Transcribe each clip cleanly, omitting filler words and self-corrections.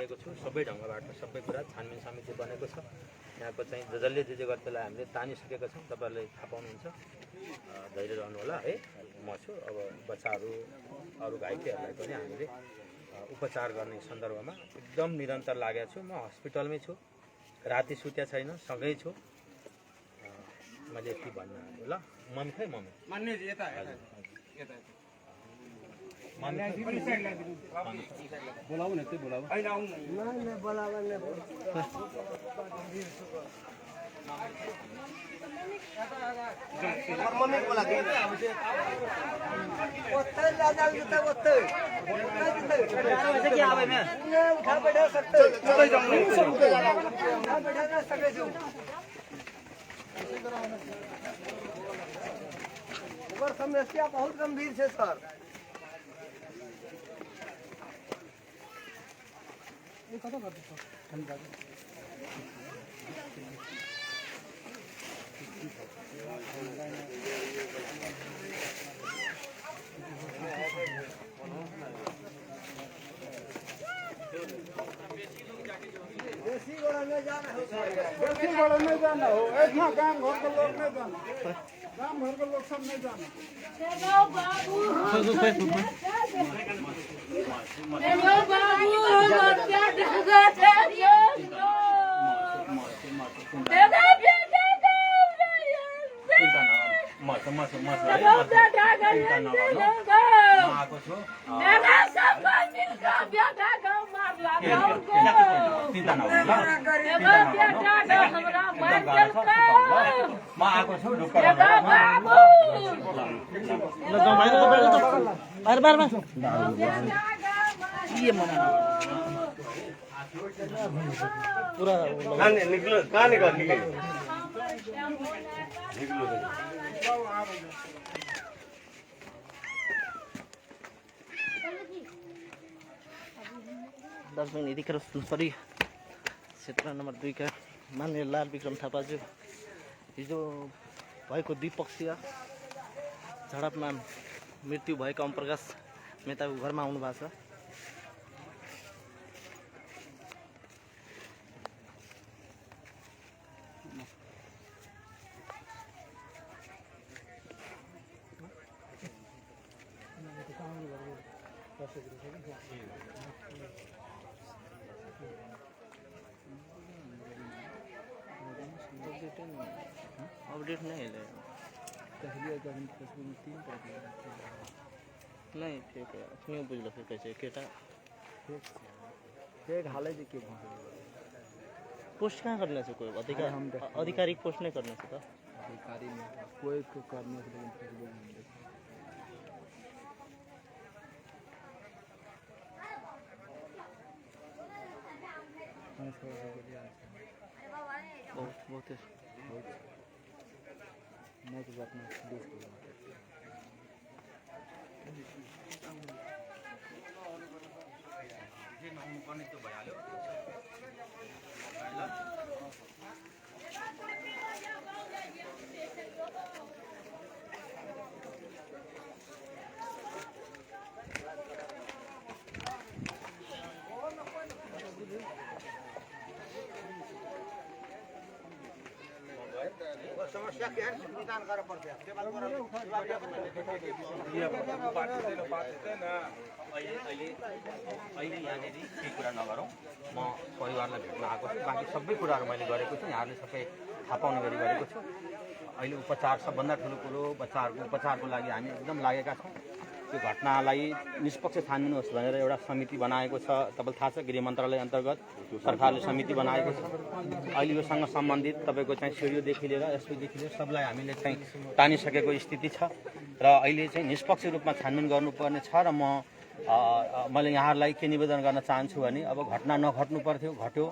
लागेको छु सबै ढङ्गबाट सबै कुरा छानबिन समिति बनेको छ यहाँको चाहिँ जसले जे गर्छ त्यसलाई हामीले तानिसकेका छौँ तपाईँहरूले थाहा पाउनुहुन्छ धैर्य रहनु होला है म छु अब बच्चाहरू अरू घाइतेहरूलाई पनि हामीले उपचार गर्ने सन्दर्भमा एकदम निरन्तर लागेको छु म हस्पिटलमै छु राति सुत्या छैन सँगै छु मैले यति भन्नु ल मम्मी खै मम्मी बोलाऊ न त्यो बोलाऊ समस्या बहुत गंभीर है सर बेसी बड़ा नहीं जाना हो इतना काम घर के लोग नहीं जाना काम घर के लोग सब नहीं जाना पूरा निकलो कहाँ निकल निकलो दार्जिलिङ यतिखेर सुनसरी क्षेत्र नम्बर 2 का माननीय लाल विक्रम थापाज्यू हिजो भएको द्विपक्षीय झडपमा मृत्यु भएका ओमप्रकाश मेहताको घरमा आउनु भएको छ। अपडेट नहीं है नहीं ठीक है क्यों बुझल फिर कैसे केटा एक हाल है के पोस्ट कहाँ करने से कोई आधिकारिक पोस्ट नहीं करने से अधिकारी में कोई को करने से लेकिन फेसबुक में बहुत मैं तो बात में समस्या के निदान गरेर पर्छ टेबल पर अहिले यहाँनिर केही कुरा नगरौँ म परिवारलाई भेट्न आएको छु बाँकी सबै कुराहरू मैले गरेको छु यहाँले सबै थाहा पाउने गरी गरेको छु अहिले उपचार सबभन्दा ठुलो कुरो बच्चाहरूको उपचारको लागि हामी एकदम लागेका छौँ त्यो घटनालाई निष्पक्ष छानबिन होस् भनेर एउटा समिति बनाएको छ तपाईँलाई थाहा छ गृह मन्त्रालय अन्तर्गत सरकारले समिति बनाएको छ अहिले योसँग सम्बन्धित तपाईँको चाहिँ सिडिओदेखि लिएर एसपीदेखि लिएर सबलाई हामीले चाहिँ तानिसकेको स्थिति छ र अहिले चाहिँ निष्पक्ष रूपमा छानबिन गर्नुपर्ने छ र मैले यहाँहरूलाई के निवेदन गर्न चाहन्छु भने अब घटना नघट्नु पर्थ्यो घट्यो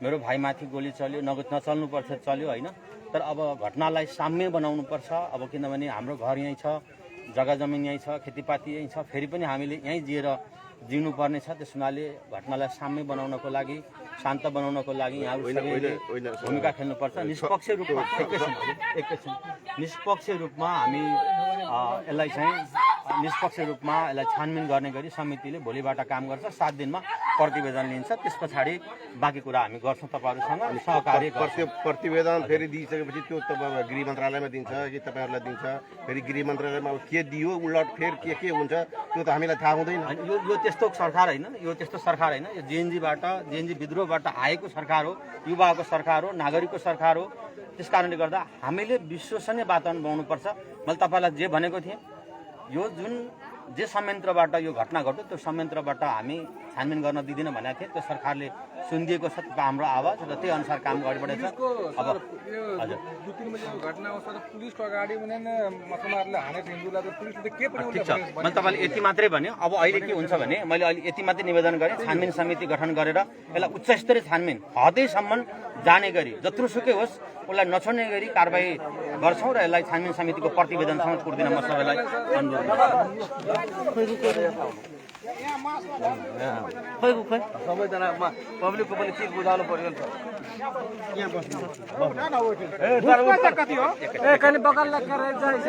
मेरो भाइमाथि गोली चल्यो नचल्नु पर्थ्यो चल्यो होइन तर अब घटनालाई साम्य बनाउनुपर्छ अब किनभने हाम्रो घर यहीँ छ जग्गा जमिन यहीँ छ खेतीपाती यहीँ छ फेरि पनि हामीले यहीँ जिएर जिउनुपर्ने छ त्यस हुनाले घटनालाई साम्य बनाउनको लागि शान्त बनाउनको लागि यहाँहरू सबैले भूमिका खेल्नुपर्छ निष्पक्ष रूपमा एकैछिन निष्पक्ष रूपमा हामी यसलाई चाहिँ निष्पक्ष रूपमा यसलाई छानबिन गर्ने गरी समितिले भोलिबाट काम गर्छ 7 दिनमा प्रतिवेदन लिन्छ, त्यस पछाडि बाँकी कुरा हामी गर्छौँ तपाईँहरूसँग अनि सहकार्य गर्छौँ। प्रतिवेदन फेरि दिइसकेपछि त्यो तपाईँ गृह मन्त्रालयमा दिन्छ कि तपाईँहरूलाई दिन्छ, फेरि गृह मन्त्रालयमा अब के दियो उलट फेर के हुन्छ त्यो त हामीलाई थाहा हुँदैन। होइन, यो त्यस्तो सरकार होइन, यो त्यस्तो सरकार होइन, यो जेएनजी विद्रोहबाट आएको सरकार हो, युवाको सरकार हो, नागरिकको सरकार हो। त्यस कारणले गर्दा हामीले विश्वसनीय वातावरण बनाउनुपर्छ। मैले तपाईँलाई जे भनेको थिएँ, यो जुन जे संयन्त्रबाट यो घटना घट्यो त्यो संयन्त्रबाट हामी छानबिन गर्न दिँदैन भनेको थिएँ, त्यो सरकारले सुनिदिएको छ हाम्रो आवाज र त्यही अनुसार काम अगाडि बढेको छ। अब हजुर 2-3 बजे घटना अवस्था पुलिसको अगाडि भने मसमारले हानेको हिन्दूलाई त पुलिसले के पनि ठिक छ। मैले तपाईँले यति मात्रै भने अब अहिले के हुन्छ भने मैले अहिले यति मात्रै निवेदन गरेँ, छानबिन समिति गठन गरेर यसलाई उच्च स्तरीय छानबिन हदैसम्म जाने गरी जत्रोसुकै होस् उसलाई नछोड्ने गरी कारबाही गर्छौँ र यसलाई छानबिन समितिको प्रतिवेदनसम्म पुर्दिन म सबैलाई अनुरोध गर्छु। सबैजना पब्लिकको पनि चिज बुझाउनु पर्यो नि त। कति हो ए कहिले बगलला गरेर जाइछ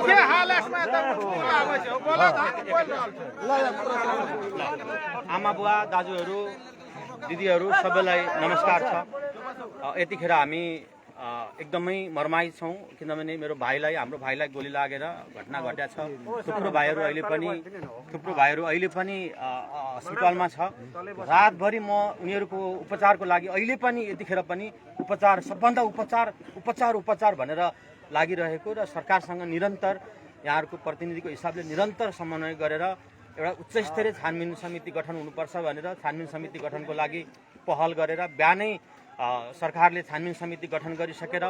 के हाल यसमा त बोला आमा बुवा दाजुहरू दिदीहरू सबैलाई नमस्कार छ। यतिखेर हामी एकदमै मर्माहित छौँ, किनभने मेरो भाइलाई हाम्रो भाइलाई गोली लागेर घटना घटेको छ। थुप्रो भाइहरू अहिले पनि अस्पतालमा छ। रातभरि म उनीहरूको उपचारको लागि अहिले पनि यतिखेर पनि उपचार सबभन्दा उपचार भनेर लागिरहेको र सरकारसँग निरन्तर यहाँहरूको प्रतिनिधिको हिसाबले निरन्तर समन्वय गरेर एउटा उच्च स्तरीय छानबिन समिति गठन हुनुपर्छ भनेर छानबिन समिति गठनको लागि पहल गरेर बिहानै सरकारले छानबिन समिति गठन गरिसकेर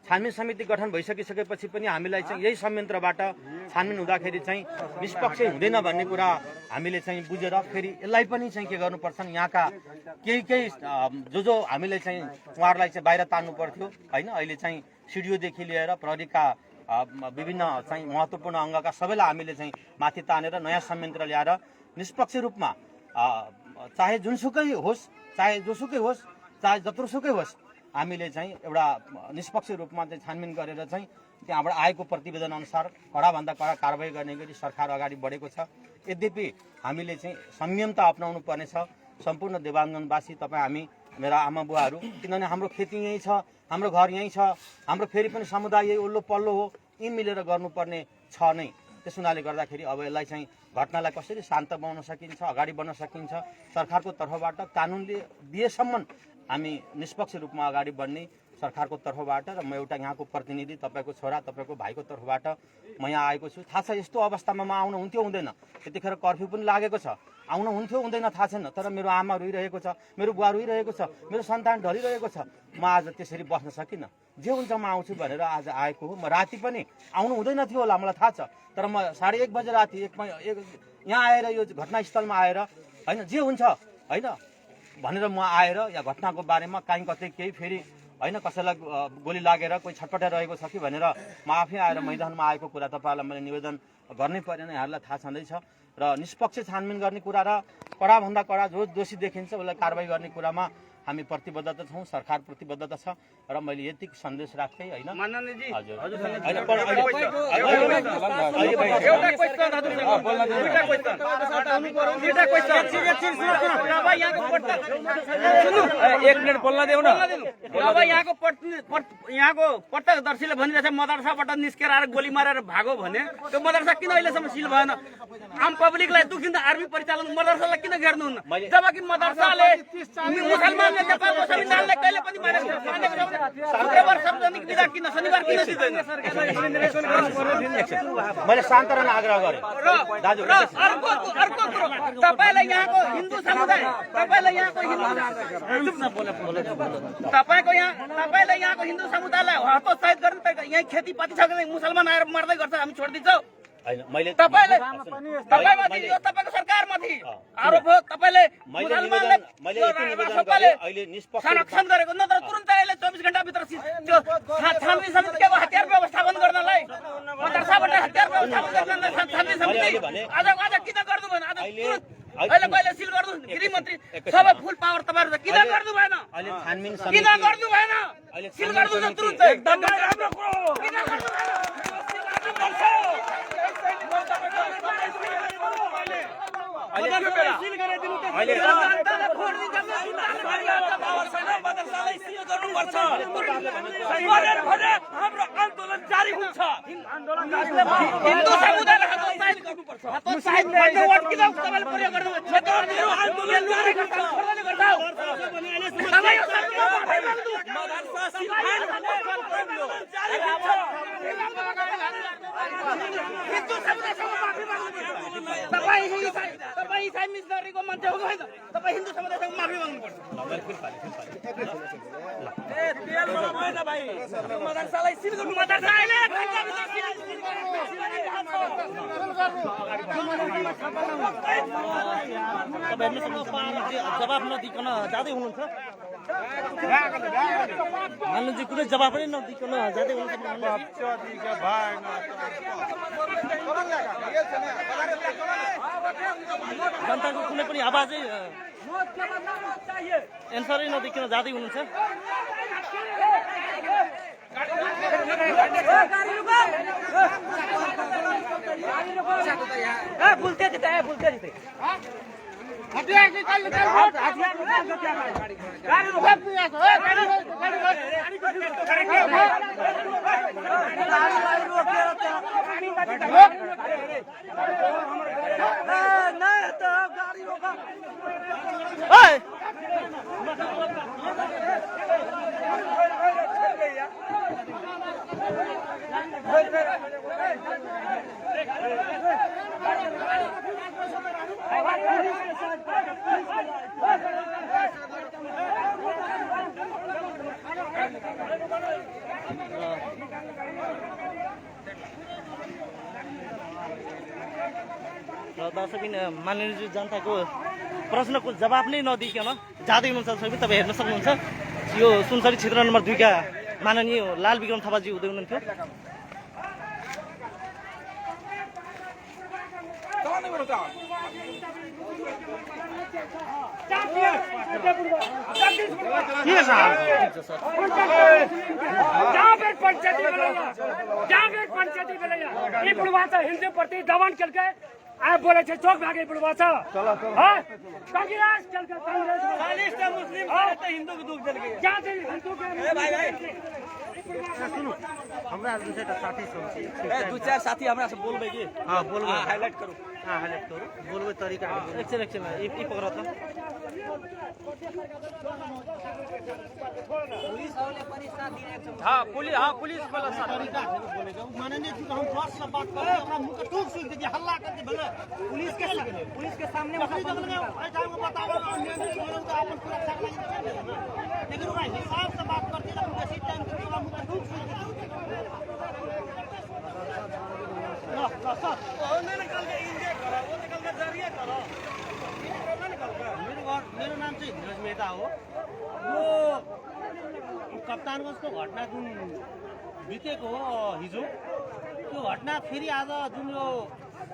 छानबिन समिति गठन भइसकिसकेपछि पनि हामीलाई चाहिँ यही संयन्त्रबाट छानबिन हुँदाखेरि चाहिँ निष्पक्ष हुँदैन भन्ने कुरा हामीले चाहिँ बुझेर फेरि यसलाई पनि चाहिँ के गर्नुपर्छ यहाँका केही जो हामीले चाहिँ उहाँहरूलाई चाहिँ बाहिर तान्नु पर्थ्यो होइन। अहिले चाहिँ सिडिओदेखि लिएर प्रहरीका विभिन्न चाहिँ महत्त्वपूर्ण अङ्गका सबैलाई हामीले चाहिँ माथि तानेर नयाँ संयन्त्र ल्याएर निष्पक्ष रूपमा चाहे जुनसुकै होस्, चाहे जोसुकै होस्, चाहे जत्रोसुकै होस्, हामीले चाहिँ एउटा निष्पक्ष रूपमा चाहिँ छानबिन गरेर चाहिँ त्यहाँबाट आएको प्रतिवेदन अनुसार कडाभन्दा कडा कारबाही गर्ने गरी सरकार अगाडि बढेको छ। यद्यपि हामीले चाहिँ संयमता अपनाउनु पर्नेछ। सम्पूर्ण देवाङ्गनवासी तपाईँ हामी मेरा आमा बुवाहरू, किनभने हाम्रो खेती यहीँ छ, हाम्रो घर यहीँ छ, हाम्रो फेरि पनि समुदाय यही ओल्लो पल्लो हो, यी मिलेर गर्नुपर्ने छ नै। त्यस हुनाले गर्दाखेरि अब यसलाई चाहिँ घटनालाई कसरी शान्त बनाउन सकिन्छ, अगाडि बढ्न सकिन्छ, सरकारको तर्फबाट कानुनले दिएसम्म हामी निष्पक्ष रूपमा अगाडि बढ्ने सरकारको तर्फबाट र म एउटा यहाँको प्रतिनिधि तपाईँको छोरा तपाईँको भाइको तर्फबाट म यहाँ आएको छु। थाहा छ यस्तो अवस्थामा म आउनु हुन्थ्यो हुँदैन, त्यतिखेर कर्फ्यू पनि लागेको छ, आउनु हुन्थ्यो हुँदैन थाहा छैन, तर मेरो आमा रोइरहेको छ, मेरो बुवा रोइरहेको छ, मेरो सन्तान ढलिरहेको छ। म आज त्यसरी बस्न सकिनँ, जे हुन्छ म आउँछु भनेर आज आएको हो। म राति पनि आउनु हुँदैन थियो होला मलाई थाहा छ, तर म 1:30 बजे राति यहाँ आएर यो घटनास्थलमा आएर होइन जे हुन्छ होइन भनेर म आएर या घटनाको बारेमा काहीँ कतै केही फेरि होइन कसैलाई गोली लागेर कोही छटपटाइरहेको छ कि भनेर म आफै आएर मैदानमा आएको कुरा तपाईँहरूलाई मैले निवेदन गर्नै परेन, यहाँहरूलाई थाहा छँदैछ। र निष्पक्ष छानबिन गर्ने कुरा र कडाभन्दा कडा जो दोषी देखिन्छ उसलाई कारबाही गर्ने कुरामा हामी प्रतिबद्धता छौँ, सरकार प्रतिबद्धता छ। र मैले यति सन्देश राख्दै होइन एक मिनट बोल्न देऊ न। अब यहाँको प्रत्यक्षदर्शीले भनिरहेछ मदरसाबाट निस्केर आएर गोली मारेर भागो भने त्यो मदरसा किन अहिलेसम्म सिल भएन? आम पब्लिकलाई दुखिन्छ आर्मी परिचालन मदरसालाई किन घेर्नुहुन्न? जबकि मदरसाले मुसलमानले नेपालको संविधानले कहिले पनि मानेको शुक्रबार सार्वजनिक बिदा किन शनिबार किन दिँदैन? मैले शान्त रहन आग्रह गरेँ दाजु। र अर्को कुरो तपाईँलाई यहाँको हिन्दू समुदाय तपाईँले यहाँको हिन्दू समुदायलाई हतोत्साहित गर्नु यहीँ खेतीपाती छ कि मुसलमान आएर मर्दै गर्छ हामी छोडिदिन्छौँ? तपाईँमाथि यो तपाईँको सरकारमाथि आरोप हो। तपाईँले संरक्षण गरेको नत्र तुरन्तै अहिले 24 घण्टाभित्र त्यो छानबिन समितिको हतियार व्यवस्थापन गर्नलाई मदरसाबाट हतियार व्यवस्थापन गर्न छानबिन समिति आज किन गर्नु भएन? आज अहिले कहिले सिल गर्नु गृहमन्त्री सबै फुल पावर तपाईँहरू किन गर्नु भएन? किन गर्नु भएन? सिल गर्नु तुरन्तै एकदम राम्रो कुरो किन गर्नु भएन? हाम्रो आन्दोलन जारी हुन्छ। हिन्दू समुदायले हतोत्साहित गर्नुपर्छ। हतोत्साहित भन्ने वर्ड किन तपाईले प्रयोग गर्नुहुन्छ? मेरो आन्दोलन जारी गर्छ। सबै यो सबै मदरसा सिलहान जारी हुन्छ। हिन्दू समुदायसँग माफी माग्नुपर्छ। तपाईँ इसाई मिसनरीको मान्छे हो होइन? तपाईँ हिन्दू समुदायसँग माफी माग्नुपर्छ। तेल भएन भाइ, मदरसालाई सिल गर्नु। मदरसा अहिले जवाब नदिकन जाँदै हुनुहुन्छ। मान्नुजी कुनै जवाब पनि नदिकन जाँदै हुनुहुन्छ। जनताको कुनै पनि आवाजै एन्सरै नदिकन जाँदै हुनुहुन्छ। दर्शकबिन माननीय जनताको प्रश्नको जवाब नै नदिकन जाँदै हुनुहुन्छ। दर्शकबिन तपाईँ हेर्न सक्नुहुन्छ यो सुनसरी क्षेत्र नम्बर 2 का माननीय लाल विक्रम थापाजी हुँदै हुनुहुन्थ्यो। हिंदू प्रति दमन करके आप बोले थे चौक भागे बुढ़वा कांग्रेस मुस्लिम हिंदू के दुख जल गए क्या हिंदू के हमरा दुईटा साथी छौं। दू चार साथी हमरा से बोलबे कि हां बोलबे, हाईलाइट करू। हां हाईलाइट करू, बोलबे तरीका एकछिन ई पकड़ त। हां पुलिस वाला साथ तरीका बोलेगा। माननीय जी को हम बात से बात कर रहे हैं, हमरा मुंह का टूक सुन के हल्ला करके बोले पुलिस के सामने बताओ नियंत्रण तो अपन सुरक्षा के लिए, लेकिन वो हिसाब से बात करते हैं। उसी टाइम पे मुंह का टूक सुन के मेरो नाम चाहिँ धीरज मेहता हो। यो कप्तानगञ्जको घटना जुन बितेको हो हिजो, त्यो घटना फेरि आज जुन यो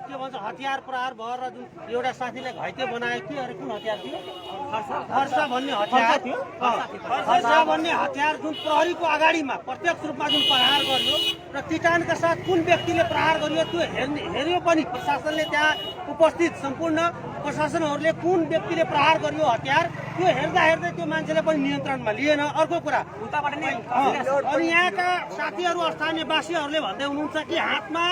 के भन्छ हतियार प्रहार भएर जुन एउटा साथीलाई घाइते बनायो, के अरे कुन हतियार थियो? हर्षा भन्ने हतियार थियो। हर्षा भन्ने हतियार जुन प्रहरीको अगाडिमा प्रत्यक्ष रूपमा जुन प्रहार गरियो र किटानका साथ कुन व्यक्तिले प्रहार गरियो त्यो हेर्यो पनि प्रशासनले। त्यहाँ उपस्थित सम्पूर्ण प्रशासनहरूले कुन व्यक्तिले प्रहार गरियो हतियार त्यो हेर्दा त्यो मान्छेले पनि नियन्त्रणमा लिएन। अर्को कुरा अनि यहाँका साथीहरू स्थानीयवासीहरूले भन्दै हुनुहुन्छ कि हातमा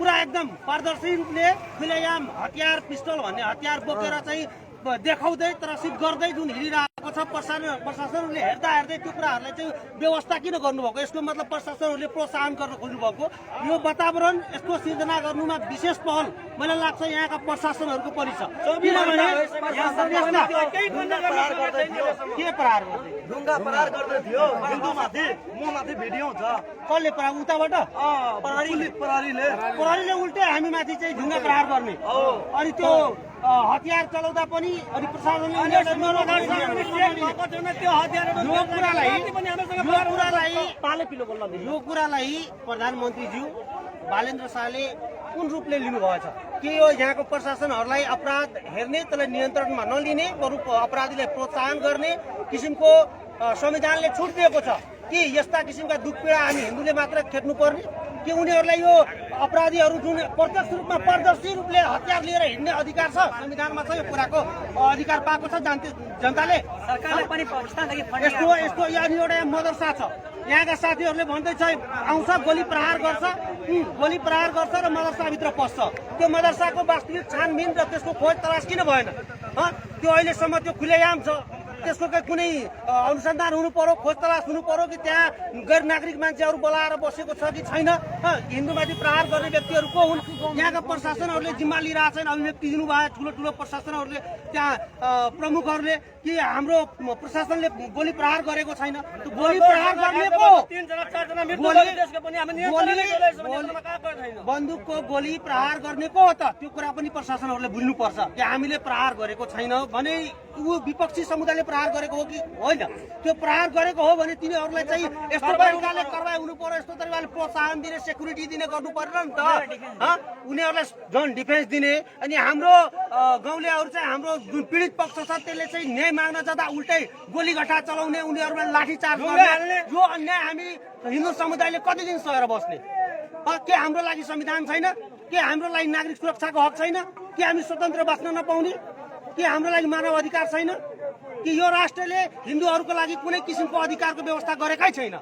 पुरा एकदम पारदर्शीले खुलेआम हतियार पिस्टल भन्ने हतियार बोकेर चाहिँ देखाउँदै त्रसित गर्दै जुन हिँडिरहेको छ प्रशासनहरूले हेर्दै त्यो कुराहरूलाई चाहिँ व्यवस्था किन गर्नुभएको? यसको मतलब प्रशासनहरूले प्रोत्साहन गर्न खोज्नुभएको। यो वातावरण यस्तो सिर्जना गर्नुमा विशेष पहल मलाई लाग्छ यहाँका प्रशासनहरूको पनि छ। किनभने के प्रहार गर्दै ढुङ्गा प्रहार गर्दै थियो हिन्दूमाथि, ममाथि भिडियो छ। कसले प्रहार? उताबाट प्रहरीले उल्टे हामी माथि चाहिँ ढुङ्गा प्रहार गर्ने। अनि त्यो हतियार चलाउँदा पनि अनि प्रशासनले यो कुरालाई प्रधानमन्त्रीज्यू बालेन्द्र शाहले कुन रूपले लिनुभएछ? के यो यहाँको प्रशासनहरूलाई अपराध हेर्ने त्यसलाई नियन्त्रणमा नलिने, बरु अपराधीलाई प्रोत्साहन गर्ने किसिमको संविधानले छुट दिएको छ कि यस्ता किसिमका दुख पीडा हामी हिन्दूले मात्र खेप्नु पर्ने कि उनीहरूलाई यो अपराधीहरू जुन प्रत्यक्ष रूपमा पारदर्शी रूपले हतियार लिएर हिँड्ने अधिकार छ संविधानमा छ यो कुराको अधिकार पाएको छ जनताले सरकारले पनि पाकिस्तानदेखि फन्ड यस्तो यहाँ एउटा मदरसा छ यहाँका साथीहरूले भन्दैछ आउँछ गोली प्रहार गर्छ र मदरसाभित्र पस्छ त्यो मदरसाको वास्तविक छानबिन र त्यसको खोज तलास किन भएन त्यो अहिलेसम्म त्यो खुलेआम छ त्यसको कुनै अनुसन्धान हुनु पर्यो खोज तलास हुनु पर्यो कि त्यहाँ गैर नागरिक मान्छेहरू बोलाएर बसेको छ कि छैन हिन्दूमाथि प्रहार गर्ने व्यक्तिहरू को हुन् यहाँका प्रशासनहरूले जिम्मा लिइरहेको छैन अभिव्यक्ति दिनुभयो ठुलो प्रशासनहरूले त्यहाँ प्रमुखहरूले कि हाम्रो प्रशासनले गोली प्रहार गरेको छैन गोली प्रहार गर्ने को बन्दुकको गोली प्रहार गर्ने को हो त त्यो कुरा पनि प्रशासनहरूले बुझ्नुपर्छ कि हामीले प्रहार गरेको छैन भने ऊ विपक्षी समुदायले प्रहार गरेको हो कि होइन त्यो प्रहार गरेको हो भने तिनीहरूलाई चाहिँ यस्तो तरिकाले कारवाही हुनु पर्यो यस्तो तरिकाले प्रोत्साहन दिने सेक्युरिटी दिने गर्नु पर्यो नि त उनीहरूलाई झन् डिफेन्स दिने अनि हाम्रो गाउँलेहरू चाहिँ हाम्रो जुन पीडित पक्ष छ त्यसले चाहिँ न्याय माग्न जाँदा उल्टै गोलीघटा चलाउने उनीहरूमा लाठीचार्ज गर्ने यो अन्याय हामी हिन्दू समुदायले कति दिन सहेर बस्ने के हाम्रो लागि संविधान छैन के हाम्रो लागि नागरिक सुरक्षाको हक छैन के हामी स्वतन्त्र बाँच्न नपाउने के हाम्रो लागि मानव अधिकार छैन कि यो राष्ट्रले हिन्दूहरूको लागि कुनै किसिमको अधिकारको व्यवस्था गरेकै छैन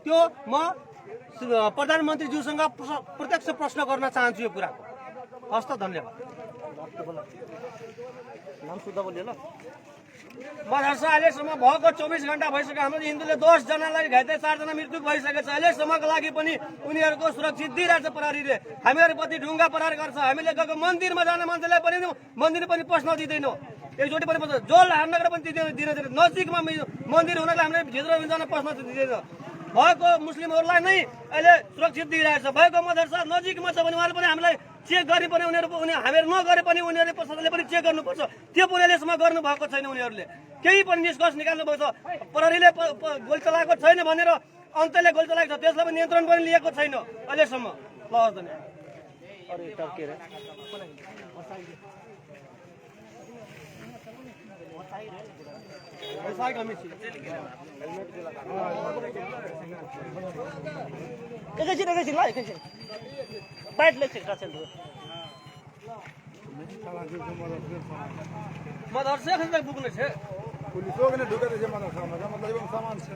त्यो म प्रधानमन्त्रीज्यूसँग प्रत्यक्ष प्रश्न गर्न चाहन्छु यो कुराको हस् त धन्यवाद मदरसा अहिलेसम्म भएको 24 घण्टा भइसक्यो हाम्रो हिन्दूले 10 जनालाई घाइते 4 जना मृत्यु भइसकेको छ अहिलेसम्मको लागि पनि उनीहरूको सुरक्षित दिइरहेछ प्रहरीले हामीहरूप्रति ढुङ्गा प्रहार गर्छ हामीले गएको मन्दिरमा जाने मान्छेलाई पनि मन्दिर पनि पस्न दिँदैनौँ एकचोटि पनि जोल हान्नका पनि दिँदैन नजिकमा मन्दिर हुनाले हामीले भित्र जान पस्न दिँदैन भएको मुस्लिमहरूलाई नै अहिले सुरक्षित दिइरहेछ भएको मदरसा नजिकमा छ भने उहाँले पनि हामीलाई चेक गरे पनि हामीहरू नगरे पनि उनीहरूले प्रशासनले पनि चेक गर्नुपर्छ त्यो पनि अहिलेसम्म गर्नु भएको छैन उनीहरूले केही पनि निष्कर्ष निकाल्नु भएको छ प्रहरीले गोली चलाएको छैन भनेर अन्तले गोली चलाएको छ त्यसलाई पनि नियन्त्रण पनि लिएको छैन अहिलेसम्म ल एकैछिन ल एकैछिन बाइट लेखेको छ मदरसा खन तक पुग्ने छ पुलिसो के ढुके छ मदरसामा मतलब यो सामान छ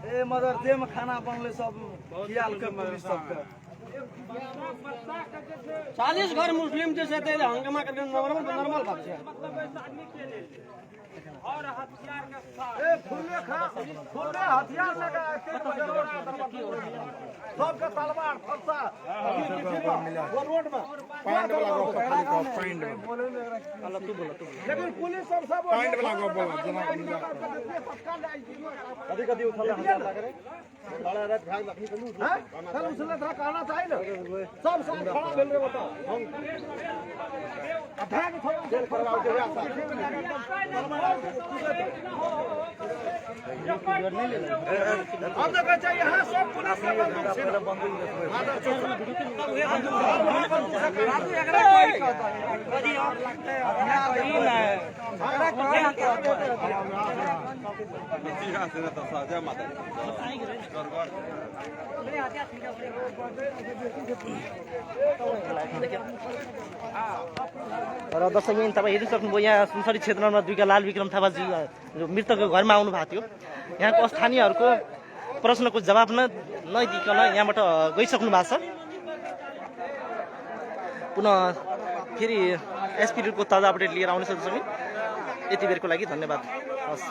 ए मदरसेमा खाना बनले सब खियाल के पुलिस सबके 40 घर मुस्लिम जो से हंगामा करके नॉर्मल बात है और हथियार के साथ फुल्ले हथियार लगा सबका तलवार फरसा वो रोड में पॉइंट वाला गो खाली को पॉइंट में लेकिन पुलिस सब पॉइंट वाला गो बोला जना कभी उठल हथियार लगा रे बड़ा रात भाग लखनी कलू हां सर उसने था कहना चाहिए ना सब खड़ा भेल रे बताओ हम भाग थोड़ा जेल करवाओ के अब तक चाहिए यहां सब पुलिस का बंदूक से र दर्शकबिन तपाईँ हेरिसक्नुभयो यहाँ सुनसरी क्षेत्र नम्बर 2 का लाल विक्रम थापाजी जो मृतकको घरमा आउनु भएको थियो यहाँको स्थानीयहरूको प्रश्नको जवाब नदिकन यहाँबाट गइसक्नु भएको छ पुनः फेरि एसपीको ताजा अपडेट लिएर आउनेछ दर्शकबिन यति बेरको लागि धन्यवाद हस्।